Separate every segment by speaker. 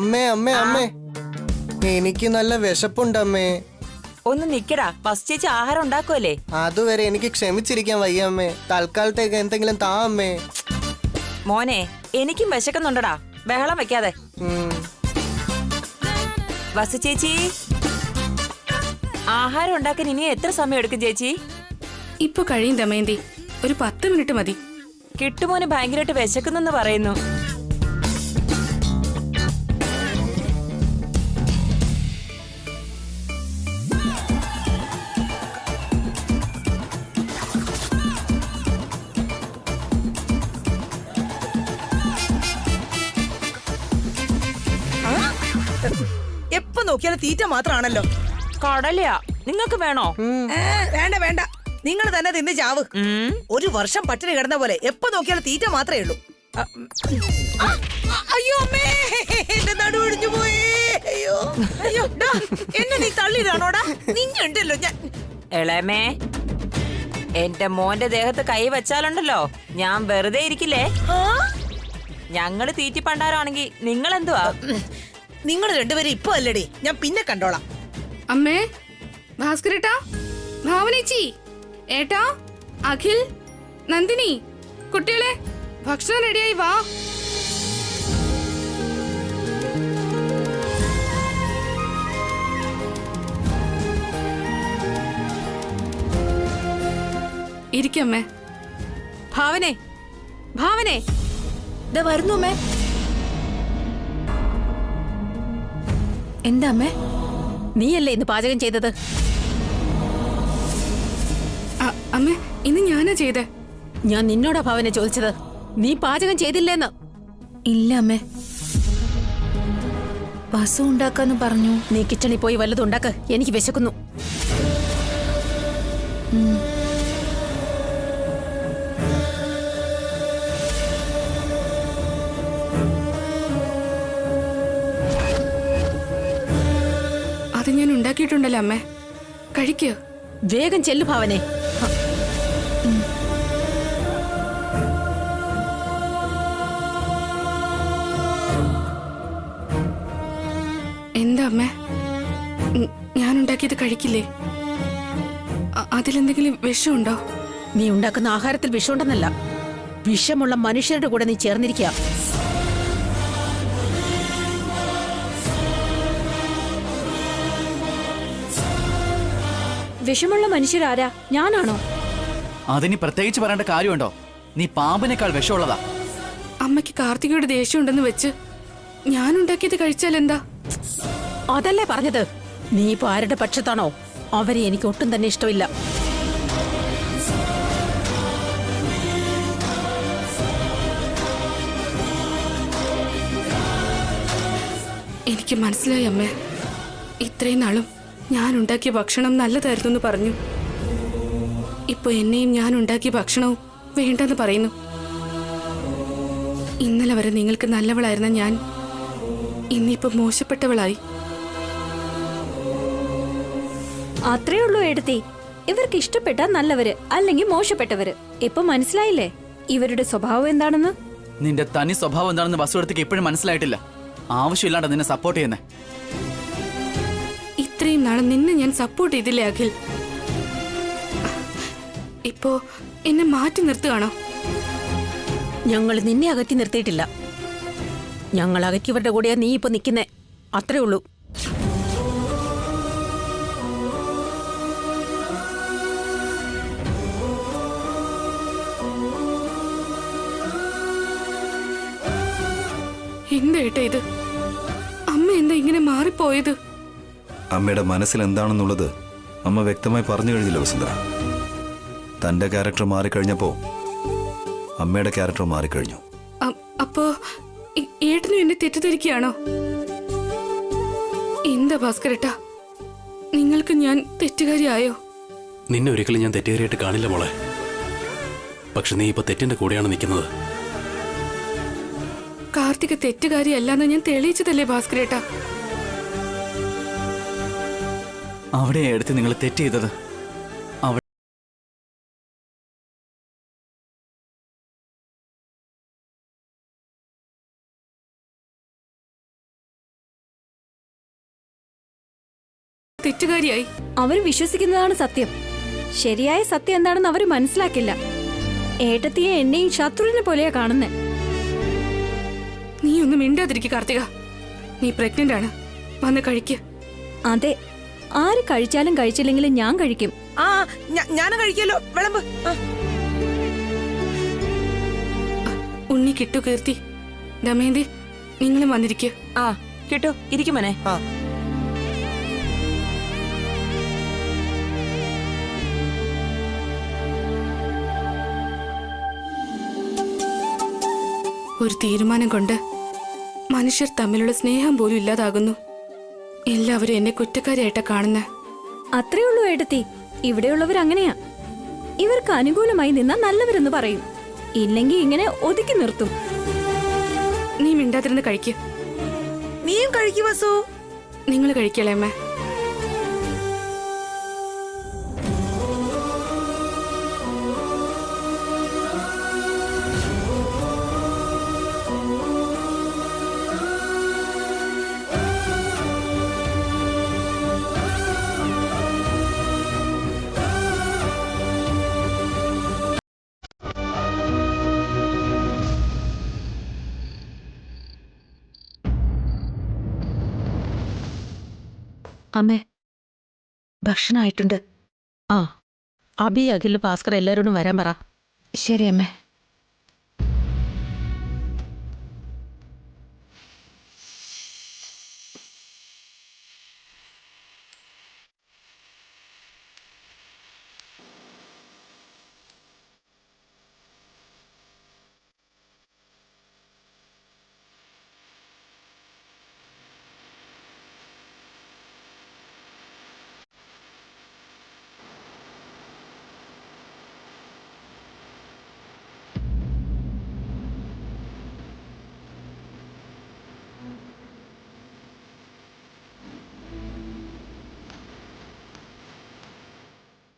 Speaker 1: അമ്മേ അമ്മേ അമ്മേ, എനിക്ക് നല്ല വിശപ്പുണ്ട് അമ്മേ.
Speaker 2: ഒന്ന് നിക്കടാ, ബസ് ചേച്ചി ആഹാരം ഉണ്ടാക്കുമല്ലേ.
Speaker 1: അതുവരെ എനിക്ക് ക്ഷമിച്ചിരിക്കാൻ വയ്യ അമ്മേ. തൽക്കാലത്തേക്ക് എന്തെങ്കിലും താ അമ്മേ.
Speaker 2: മോനെ, എനിക്കും വിശക്കുന്നുണ്ടടാ, ബഹളം വെക്കാതെ. ബസ് ചേച്ചി, ആഹാരം ഉണ്ടാക്കാൻ ഇനി എത്ര സമയം എടുക്കും ചേച്ചി?
Speaker 3: ഇപ്പൊ കഴിയും ദമയന്തി, ഒരു 10 മിനിറ്റ് മതി.
Speaker 2: കിട്ടുമോന് ഭയങ്കരമായിട്ട് വിശക്കുന്നെന്ന് പറയുന്നു.
Speaker 4: എപ്പോ നോക്കിയാലും തീറ്റ മാത്രമാണല്ലോ.
Speaker 2: കടലയാ, നിങ്ങക്ക് വേണോ?
Speaker 4: വേണ്ട വേണ്ട, നിങ്ങൾ തന്നെ തിന്ന് ചാവ്. ഒരു വർഷം പട്ടിണി കിടന്ന പോലെ എപ്പോ നോക്കിയാലും തീറ്റ മാത്രമേ ഉള്ളൂ. അയ്യോ അമ്മേ, എന്റെ നടുവൊടിഞ്ഞു പോയേ. അയ്യോ അയ്യോ, എന്നെ നീ തള്ളിയിടാണോടാ? നിന്നുണ്ടല്ലോ ഞാൻ.
Speaker 2: എളമേ, എന്റെ മോന്റെ ദേഹത്ത് കൈ വെച്ചാലുണ്ടല്ലോ, ഞാൻ വെറുതെ ഇരിക്കില്ലേ. ഞങ്ങള് തീറ്റി പണ്ടാരാണെങ്കിൽ നിങ്ങൾ എന്തുവാ?
Speaker 4: നിങ്ങൾ രണ്ടുപേരും ഇപ്പൊ അല്ലടി, ഞാൻ പിന്നെ കണ്ടോളാം.
Speaker 3: അമ്മേ, ഭാസ്കരേട്ടാ, ഭാവനേച്ചി, ഏട്ടാ, അഖിൽ, നന്ദിനി, കുട്ടികളെ ഭക്ഷണം റെഡിയായി വാ. ഇരിക്കമ്മേ.
Speaker 5: ഭാവനെ, ഭാവനെ, ദാ വരുന്നു അമ്മേ. എന്താ അമ്മേ, നീയല്ലേ ഇന്ന് പാചകം ചെയ്തത്?
Speaker 3: അമ്മേ, ഇന്ന് ഞാനാ ചെയ്തേ.
Speaker 5: ഞാൻ നിന്നോടാ ഭാവനെ ചോദിച്ചത്, നീ പാചകം ചെയ്തില്ലേന്ന്.
Speaker 6: ഇല്ല അമ്മേ, വസു ഉണ്ടാക്കാന്ന് പറഞ്ഞു.
Speaker 5: നീ കിച്ചണിൽ പോയി വല്ലതും ഉണ്ടാക്ക്, എനിക്ക് വിശക്കുന്നു.
Speaker 3: അത് ഞാൻ ഉണ്ടാക്കിയിട്ടുണ്ടല്ലോ അമ്മേ, കഴിക്കോ.
Speaker 5: വേഗം ചെല്ലു ഭാവനെ.
Speaker 3: എന്താ അമ്മേ, ഞാൻ ഉണ്ടാക്കിയത് കഴിക്കില്ലേ? അതിലെന്തെങ്കിലും വിഷമുണ്ടോ?
Speaker 5: നീ ഉണ്ടാക്കുന്ന ആഹാരത്തിൽ വിഷമുണ്ടെന്നല്ല, വിഷമുള്ള മനുഷ്യരുടെ കൂടെ നീ ചേർന്നിരിക്കുക.
Speaker 6: വിഷമുള്ള മനുഷ്യരാരാ? ഞാനാണോ?
Speaker 7: അതിനി പ്രത്യേകിച്ച് പറയേണ്ട കാര്യമുണ്ടോ? നീ പാമ്പിനേക്കാൾ വിഷമുള്ളതാ.
Speaker 3: അമ്മയ്ക്ക് കാർത്തികയുടെ ദേഷ്യം ഉണ്ടെന്ന് വെച്ച് ഞാൻ ഉണ്ടാക്കിയത് കഴിച്ചാൽ എന്താ?
Speaker 5: അതല്ലേ പറഞ്ഞത്. നീ ഇപ്പൊ ആരുടെ പക്ഷത്താണോ? അവരെ എനിക്ക് ഒട്ടും തന്നെ ഇഷ്ടമില്ല.
Speaker 3: എനിക്ക് മനസ്സിലായി അമ്മേ. ഇത്രയും നാളും ഞാൻ ഉണ്ടാക്കിയ ഭക്ഷണം നല്ലതായിരുന്നു എന്ന് പറഞ്ഞു. ഇപ്പൊ എന്നെയും ഞാൻ ഉണ്ടാക്കിയ ഭക്ഷണവും വേണ്ടെന്ന് പറയുന്നു. ഇന്നലെ വരെ നിങ്ങൾക്ക് നല്ലവളായിരുന്ന ഞാൻ ഇന്നിപ്പോ മോശപ്പെട്ടവളായി.
Speaker 6: അത്രേ ഉള്ളൂ എടുത്തി. ഇവർക്ക് ഇഷ്ടപ്പെട്ട നല്ലവര് അല്ലെങ്കിൽ മോശപ്പെട്ടവര്. ഇപ്പൊ മനസ്സിലായില്ലേ ഇവരുടെ സ്വഭാവം എന്താണെന്ന്?
Speaker 7: നിന്റെ തനി സ്വഭാവം എന്താണെന്ന് വസുവടുത്തേക്ക് ഇപ്പോഴും മനസ്സിലായിട്ടില്ല. ആവശ്യമില്ലാണ്ട് നിന്നെ സപ്പോർട്ട് ചെയ്യുന്നേ.
Speaker 3: ഇത്രയും നാളെ നിന്നെ ഞാൻ സപ്പോർട്ട് ചെയ്തില്ലേ അഖിൽ? ഇപ്പോ എന്നെ മാറ്റി നിർത്തുകയാണോ?
Speaker 5: ഞങ്ങൾ നിന്നെ അകറ്റി നിർത്തിയിട്ടില്ല. ഞങ്ങൾ അകറ്റിയവരുടെ കൂടെയാ നീ ഇപ്പൊ നിൽക്കുന്നേ, അത്രേ ഉള്ളൂ.
Speaker 3: എന്താ ഏട്ടാ ഇത്? അമ്മ എന്താ ഇങ്ങനെ മാറിപ്പോയത്?
Speaker 8: അമ്മയുടെ മനസ്സിൽ എന്താണെന്നുള്ളത് അമ്മ വ്യക്തമായി പറഞ്ഞു കഴിഞ്ഞില്ല വസുന്ധര. തന്റെ ക്യാരക്ടർ മാറിക്കഴിഞ്ഞപ്പോ അമ്മയുടെ ക്യാരക്ടർ മാറിക്കഴിഞ്ഞു.
Speaker 3: അപ്പോ ഏട്ടനും എന്നെ തെറ്റിദ്ധരിക്കുകയാണോ? എന്താ ഭാസ്കരേട്ടാ, നിങ്ങൾക്ക് ഞാൻ തെറ്റുകാരിയായോ?
Speaker 9: നിന്നെ ഒരിക്കലും ഞാൻ തെറ്റുകാരിയായിട്ട് കാണില്ല മോളെ. പക്ഷെ നീ ഇപ്പൊ തെറ്റിന്റെ കൂടെയാണ് നിൽക്കുന്നത്.
Speaker 3: കാർത്തിക തെറ്റുകാരിയല്ലാന്ന് ഞാൻ തെളിയിച്ചതല്ലേ ഭാസ്കരേട്ടാ?
Speaker 7: അവിടെ എടുത്ത് നിങ്ങൾ തെറ്റ് ചെയ്തത്.
Speaker 3: തെറ്റുകാരിയായി.
Speaker 6: അവർ വിശ്വസിക്കുന്നതാണ് സത്യം. ശരിയായ സത്യം എന്താണെന്ന് അവർ മനസ്സിലാക്കില്ല. ഏട്ടത്തിയെ എന്നെയും ശത്രുവിനെ പോലെയാ കാണുന്നേ.
Speaker 3: നീ ഒന്നും മിണ്ടാതിരിക്കുക കാർത്തിക. നീ പ്രഗ്നന്റ് ആണ്, വന്ന് കഴിക്ക്.
Speaker 6: അതെ, ആര് കഴിച്ചാലും കഴിച്ചില്ലെങ്കിലും ഞാൻ കഴിക്കും.
Speaker 4: ആ ഞാൻ കഴിക്കല്ലോ, വിളമ്പ്.
Speaker 3: ഉണ്ണി, കിട്ടു, കീർത്തി, ദമയന്തി, നിങ്ങളും വന്നിരിക്കുക.
Speaker 2: ആ കിട്ടു, ഇരിക്കുമനെ.
Speaker 1: ആ
Speaker 3: ഒരു തീരുമാനം കൊണ്ട് മനുഷ്യർ തമ്മിലുള്ള സ്നേഹം പോലും ഇല്ലാതാകുന്നു. എല്ലാവരും എന്നെ കുറ്റക്കാരിയായിട്ടാ കാണുന്ന.
Speaker 6: അത്രേ ഉള്ളൂ ഏട്ടത്തി. ഇവിടെയുള്ളവർ അങ്ങനെയാ. ഇവർക്ക് അനുകൂലമായി നിന്നാ നല്ലവരെന്ന് പറയും, ഇല്ലെങ്കിൽ ഇങ്ങനെ ഒതുക്കി നിർത്തും.
Speaker 3: നീ മിണ്ടാതിരുന്ന് കഴിക്ക്.
Speaker 4: നീയും കഴിക്കു വസു.
Speaker 3: നിങ്ങൾ കഴിക്കലേ അമ്മ.
Speaker 5: അമ്മേ, ഭക്ഷണമായിട്ടുണ്ട്. ആ, അബി, അഖിൽ, ഭാസ്കർ എല്ലാവരോടും വരാൻ പറ.
Speaker 6: ശരി അമ്മേ.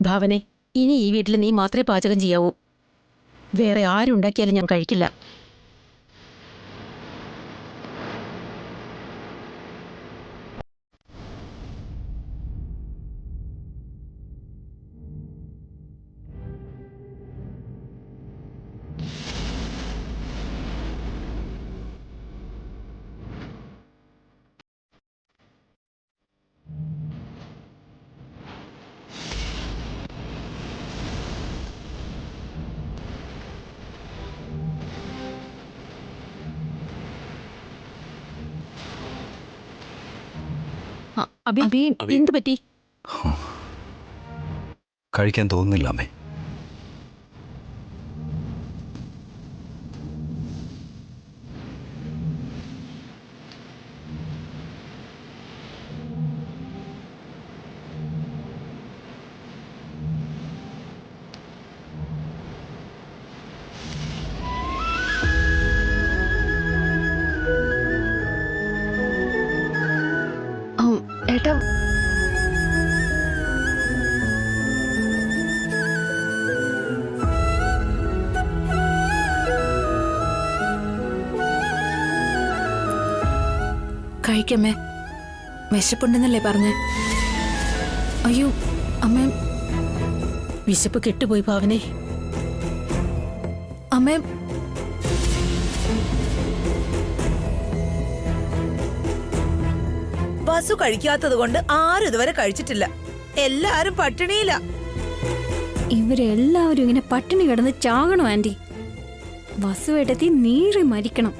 Speaker 5: ഭാവനെ, ഇനി ഈ വീട്ടിൽ നീ മാത്രമേ പാചകം ചെയ്യാവൂ. വേറെ ആരുണ്ടാക്കിയാലും ഞാൻ കഴിക്കില്ല. അബി, എന്ത് പറ്റി?
Speaker 8: കഴിക്കാൻ തോന്നുന്നില്ല അമ്മേ.
Speaker 6: ഏട്ടാ,
Speaker 3: കഴിക്കമ്മേ. വിശപ്പുണ്ടെന്നല്ലേ പറഞ്ഞേ? അയ്യോ അമ്മേ,
Speaker 5: വിശപ്പ് കെട്ടുപോയി ഭാവനെ.
Speaker 3: അമ്മേ,
Speaker 4: വസു കഴിക്കാത്തത് കൊണ്ട് ആരും ഇതുവരെ കഴിച്ചിട്ടില്ല. എല്ലാരും പട്ടിണിയില്ല.
Speaker 6: ഇവരെല്ലാവരും ഇങ്ങനെ പട്ടിണി കിടന്ന് ചാകണം ആന്റി. വസുവേട്ടത്തി നീറി മരിക്കണം.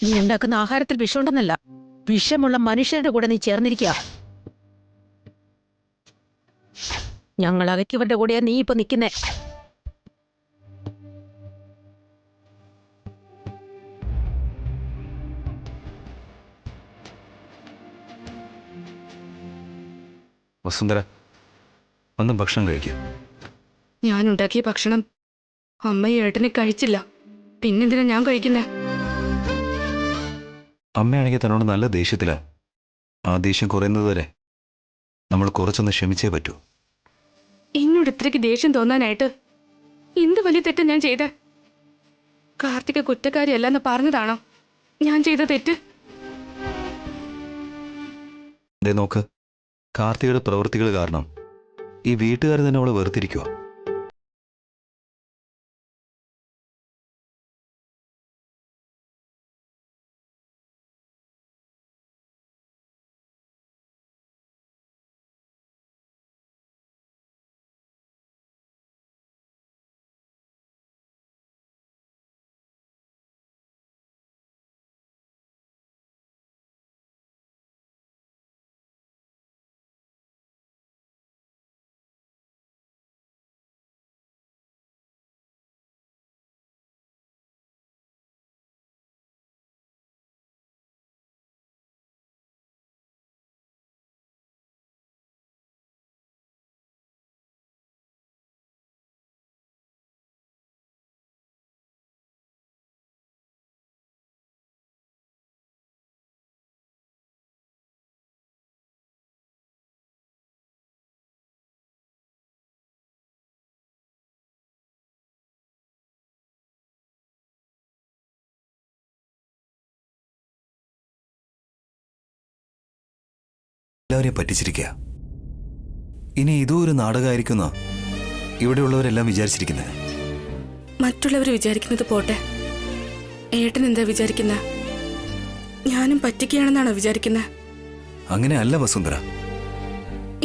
Speaker 5: നീ ഉണ്ടാക്കുന്ന ആഹാരത്തിൽ വിഷമുണ്ടെന്നല്ല, വിഷമുള്ള മനുഷ്യരുടെ കൂടെ നീ ചേർന്നിരിക്കുക. ഞങ്ങൾ അകറ്റിവരുടെ കൂടെയാ നീ ഇപ്പൊ നിൽക്കുന്നേ.
Speaker 8: വസുന്ധര, ഒന്ന് ഭക്ഷണം കഴിക്കുക.
Speaker 3: ഞാൻ ഉണ്ടാക്കിയ ഭക്ഷണം അമ്മ ഏട്ടന് കഴിച്ചില്ല, പിന്നെന്തിനാ ഞാൻ കഴിക്കുന്നേ?
Speaker 8: അമ്മയാണെങ്കിൽ തന്നോട് നല്ല ദേഷ്യത്തിലാ. ആ ദേഷ്യം കുറയുന്നത് വരെ നമ്മൾ കുറച്ചൊന്ന് ക്ഷമിച്ചേ പറ്റൂ.
Speaker 3: എന്നോട് ഇത്രയ്ക്ക് ദേഷ്യം തോന്നാനായിട്ട് എന്ത് വലിയ തെറ്റാ ഞാൻ ചെയ്തേ? കാർത്തിക കുറ്റക്കാരിയല്ലെന്ന് പറഞ്ഞതാണോ ഞാൻ ചെയ്ത തെറ്റ്?
Speaker 8: ദേ നോക്ക്, കാർത്തികയുടെ പ്രവൃത്തികൾ കാരണം ഈ വീട്ടുകാർ തന്നെ അവളെ വെറുത്തിരിക്കുക. എല്ലാവരെയും പറ്റിച്ചിരിക്കുക. ഇനി ഇതും ഒരു നാടകമായിരിക്കുന്ന ഇവിടെയുള്ളവരെല്ലാം വിചാരിച്ചിരിക്കുന്നത്.
Speaker 3: മറ്റുള്ളവർ വിചാരിക്കുന്നത് പോട്ടെ, ഏട്ടൻ എന്താ വിചാരിക്കുന്ന? ഞാനും പറ്റിക്കുകയാണെന്നാണോ വിചാരിക്കുന്നത്?
Speaker 8: അങ്ങനെ അല്ല വസുന്ധര.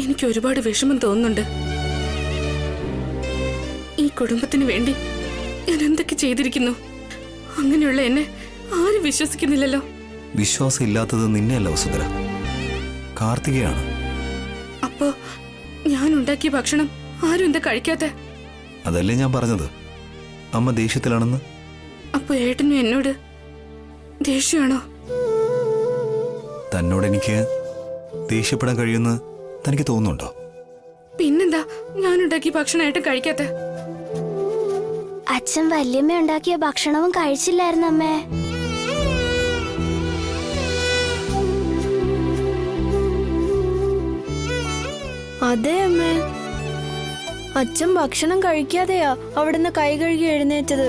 Speaker 3: എനിക്ക് ഒരുപാട് വിഷമം തോന്നുന്നുണ്ട്. ഈ കുടുംബത്തിന് വേണ്ടി ഞാൻ എന്തൊക്കെ ചെയ്തിരിക്കുന്നു. അങ്ങനെയുള്ള എന്നെ ആരും വിശ്വസിക്കുന്നില്ലല്ലോ.
Speaker 8: വിശ്വാസം ഇല്ലാത്തത് നിന്നെയല്ല വസുന്ധര, കാർത്തികയാണ്.
Speaker 3: അപ്പോ ഞാൻ ഉണ്ടാക്കിയ ഭക്ഷണം ആരും എന്താ കഴിക്കാത്ത?
Speaker 8: അതല്ലേ ഞാൻ പറഞ്ഞത്, അമ്മ ദേഷ്യത്തിലാണെന്ന്.
Speaker 3: അപ്പൊ ഏട്ടനും എന്നോട് ദേഷ്യമാണോ?
Speaker 8: തന്നോട് എനിക്ക് ദേഷ്യപ്പെടാൻ കഴിയുമെന്ന് തനിക്ക് തോന്നുന്നുണ്ടോ?
Speaker 3: പിന്നെന്താ ഞാൻ ഉണ്ടാക്കിയ ഭക്ഷണം ഏട്ടൻ കഴിക്കാത്ത?
Speaker 10: അച്ഛൻ വല്യമ്മ ഉണ്ടാക്കിയ ഭക്ഷണവും കഴിച്ചില്ലായിരുന്നു അമ്മേ.
Speaker 6: അതെ അമ്മേ, അച്ഛൻ ഭക്ഷണം കഴിക്കാതെയാ അവിടുന്ന് കൈ കഴുകി എഴുന്നേറ്റത്.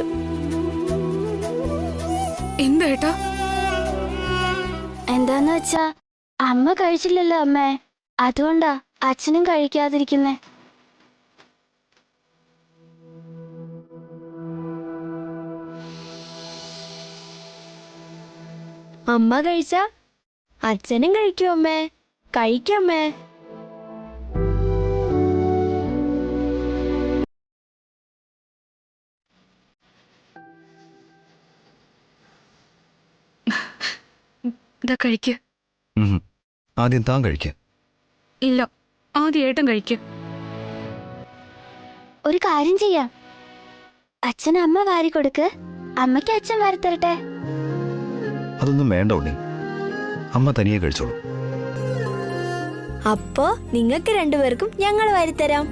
Speaker 3: എന്താ ഏട്ടാ?
Speaker 10: എന്താന്ന് വെച്ചാ അമ്മ കഴിച്ചില്ലല്ലോ അമ്മേ, അതുകൊണ്ടാ അച്ഛനും കഴിക്കാതിരിക്കുന്നേ. അമ്മ കഴിച്ച അച്ഛനും കഴിക്കും അമ്മേ. കഴിക്കമ്മേ.
Speaker 3: ഇതാ കഴിക്ക്.
Speaker 8: ആദ്യം താൻ കഴിക്ക.
Speaker 3: ഇല്ല, ആദ്യം ഏട്ടൻ കഴിക്ക്.
Speaker 10: ഒരു കാര്യം ചെയ്യാം, അച്ഛൻ അമ്മ വാരി കൊടുക്ക്, അമ്മയ്ക്ക് അച്ഛൻ വാരിത്തരട്ടെ.
Speaker 8: അതൊന്നും വേണ്ട ഉണ്ണി, അമ്മ തനിയെ കഴിച്ചോളൂ.
Speaker 10: അപ്പോ നിങ്ങൾക്ക് രണ്ടുപേർക്കും ഞങ്ങൾ വാരിത്തരാം.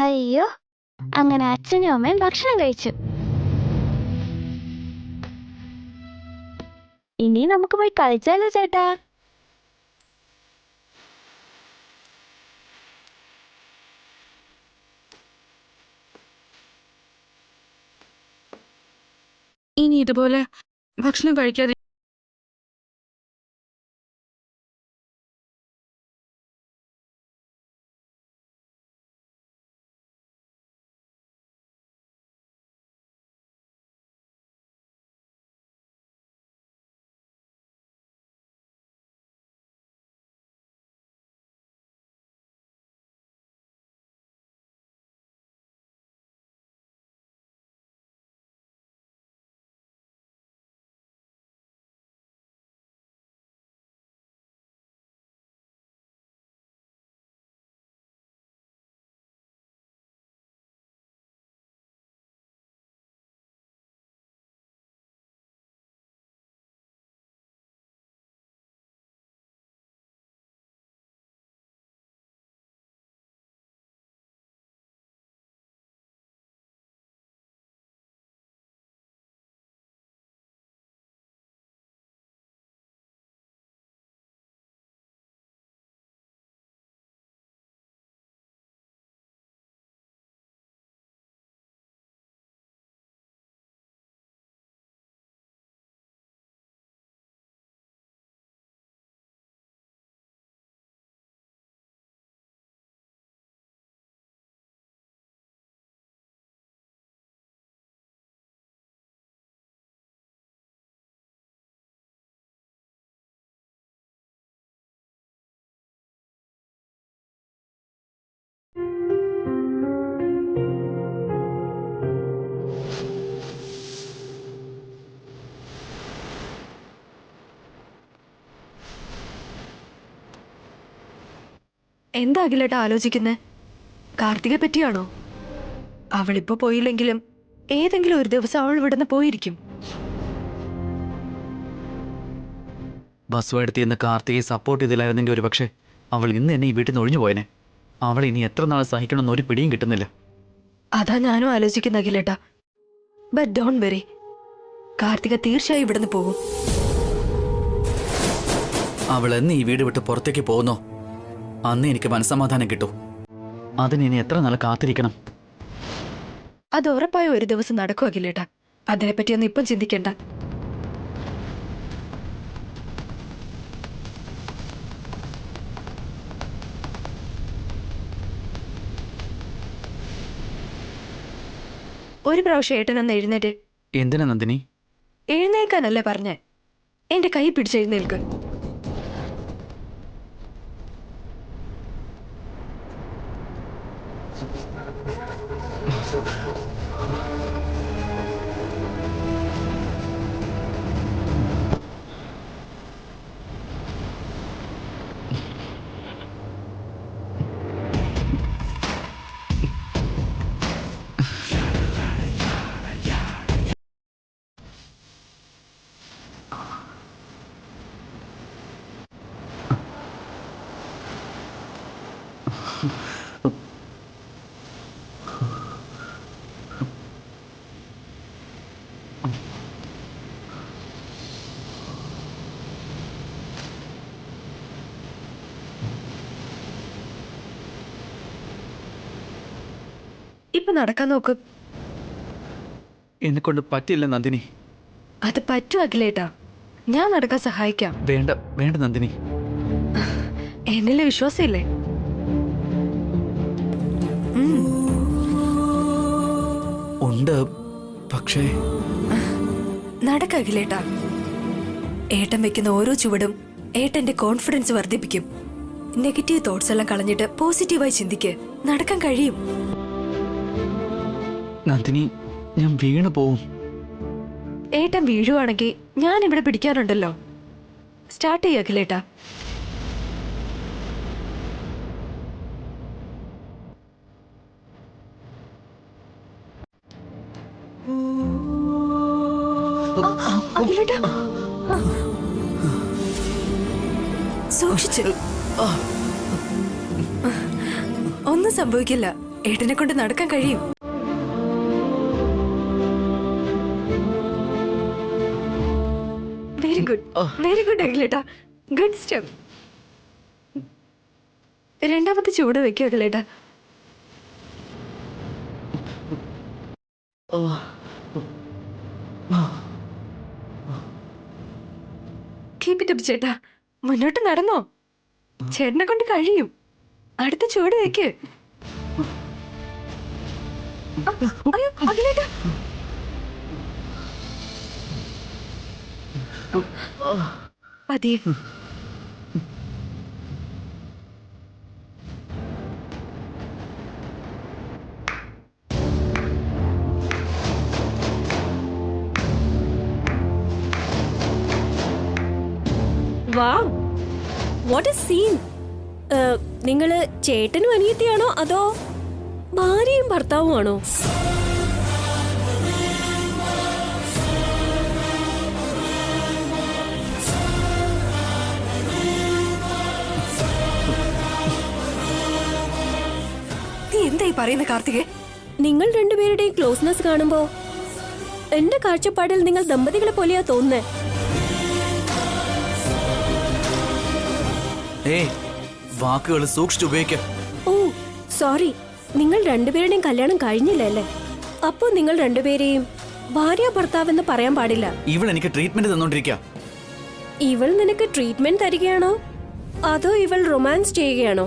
Speaker 10: അയ്യോ, അങ്ങനെ അച്ഛനും അമ്മയും ഭക്ഷണം കഴിച്ചു. ഇനി നമുക്ക് പോയി കളിച്ചാലോ ചേട്ടാ?
Speaker 3: ഇനി ഇതുപോലെ ഭക്ഷണം കഴിക്കാതെ
Speaker 6: എന്താ അഖിലേട്ടാ ആലോചിക്കുന്നേ? കാർത്തികെ പറ്റിയാണോ? അവളിപ്പോ പോയില്ലെങ്കിലും ഏതെങ്കിലും ഒരു ദിവസം അവൾ ഇവിടുന്ന് പോയിരിക്കും.
Speaker 7: ബസ്സുവെടുത്ത് ഇന്ന് കാർത്തികയെ സപ്പോർട്ട് ചെയ്തില്ലായിരുന്നെങ്കിൽ ഒരു പക്ഷേ അവൾ ഇന്ന് എന്നെ ഈ വീട്ടിൽ നിന്ന് ഒഴിഞ്ഞു പോയനെ. അവൾ ഇനി എത്ര നാൾ സഹിക്കണമെന്ന് ഒരു പിടിയും കിട്ടുന്നില്ല.
Speaker 6: അതാ ഞാനും ആലോചിക്കുന്ന അഖിലേട്ടാ. ബട്ട് ഡോണ്ട് വെറി, കാർത്തിക തീർച്ചയായും ഇവിടുന്ന് പോകും.
Speaker 7: അവൾ എന്ന് ഈ വീട് വിട്ട് പുറത്തേക്ക് പോകുന്നോ അന്ന് എനിക്ക് മനസ്സമാധാനം കിട്ടും. അതിന് ഇനി എത്ര നാൾ കാത്തിരിക്കണം?
Speaker 6: അത് ഉറപ്പായും ഒരു ദിവസം നടക്കും അഖിലേട്ടാ. അതിനെപ്പറ്റിയൊന്നും ഇപ്പം ചിന്തിക്കണ്ട. ഒരു പ്രാവശ്യം ഏട്ടനൊന്ന് എഴുന്നേറ്റ്.
Speaker 7: എന്തിനാ നന്ദിനി?
Speaker 6: എഴുന്നേൽക്കാനല്ലേ പറഞ്ഞേ? എന്റെ കൈ പിടിച്ചെഴുന്നേൽക്ക്. ഇപ്പൊ നടക്കാൻ നോക്ക്.
Speaker 7: എന്നെ കൊണ്ട് പറ്റില്ല നന്ദിനി.
Speaker 6: അത് പറ്റും അഖിലേട്ടാ. ഞാൻ നടക്കാൻ സഹായിക്കാം.
Speaker 7: വേണ്ട വേണ്ട നന്ദിനി.
Speaker 6: എന്നിലെ വിശ്വാസമില്ലേ?
Speaker 7: ഉണ്ട്, പക്ഷേ
Speaker 6: നടക്ക അഖിലേട്ടാ. ഏട്ടൻ വെക്കുന്ന ഓരോ ചുവടും ഏട്ടന്റെ കോൺഫിഡൻസ് വർദ്ധിപ്പിക്കും. നെഗറ്റീവ് തോട്ട്സ് എല്ലാം കളഞ്ഞിട്ട് പോസിറ്റീവായി ചിന്തിക്ക്. നടക്കാൻ കഴിയും.
Speaker 7: നന്ദിനി, ഞാൻ വീണു പോവും.
Speaker 6: ഏട്ടൻ വീഴുവാണെങ്കിൽ ഞാൻ ഇവിടെ പിടിക്കാറുണ്ടല്ലോ. സ്റ്റാർട്ട് ചെയ്യ അഖിലേട്ടാ. അഖിലേട്ടാ, സൂക്ഷിച്ച്. ഒന്നും സംഭവിക്കില്ല. ഏട്ടനെ കൊണ്ട് നടക്കാൻ കഴിയും. വെരി ഗുഡ് അഖിലേട്ടാ. Good step. രണ്ടാമത്തെ ചൂട് വെക്കും അഖിലേട്ടാ. കീപ് ഇറ്റ് അപ്പ് ചേട്ടാ. മുന്നോട്ട് നടന്നോ, ചേട്ടനെ കൊണ്ട് കഴിയും. അടുത്ത ചൂട് വെക്ക്. അയ്യോ അഖിലേട്ടാ. പതിയെ.
Speaker 11: വാവ്, വാട്ട് എ സീൻ. നിങ്ങള് ചേട്ടനും അനിയത്തിയാണോ അതോ ഭാര്യയും ഭർത്താവും ആണോ?
Speaker 6: നീ എന്തായി പറയുന്ന കാർത്തികേ?
Speaker 11: നിങ്ങൾ രണ്ടുപേരുടെയും ക്ലോസ്നെസ് കാണുമ്പോ എന്റെ കാഴ്ചപ്പാടിൽ നിങ്ങൾ ദമ്പതികളെ പോലെയാ തോന്നുന്നേ.
Speaker 7: ഏയ്, വാക്കുകൾ സൂക്ഷിച്ചു ഉപയോഗിക്ക.
Speaker 11: ഓ സോറി, നിങ്ങൾ രണ്ടുപേരുടെയും കല്യാണം കഴിഞ്ഞില്ലല്ലേ? അപ്പോ നിങ്ങൾ രണ്ടുപേരെയും ഭാര്യ ഭർത്താവെന്ന് പറയാൻ പാടില്ല.
Speaker 7: ഇവൾ എനിക്ക് ട്രീറ്റ്മെന്റ് തന്നോണ്ടിരിക്കുക.
Speaker 11: ഇവൾ നിനക്ക് ട്രീറ്റ്മെന്റ് തരികയാണോ അതോ ഇവൾ റൊമാൻസ് ചെയ്യുകയാണോ?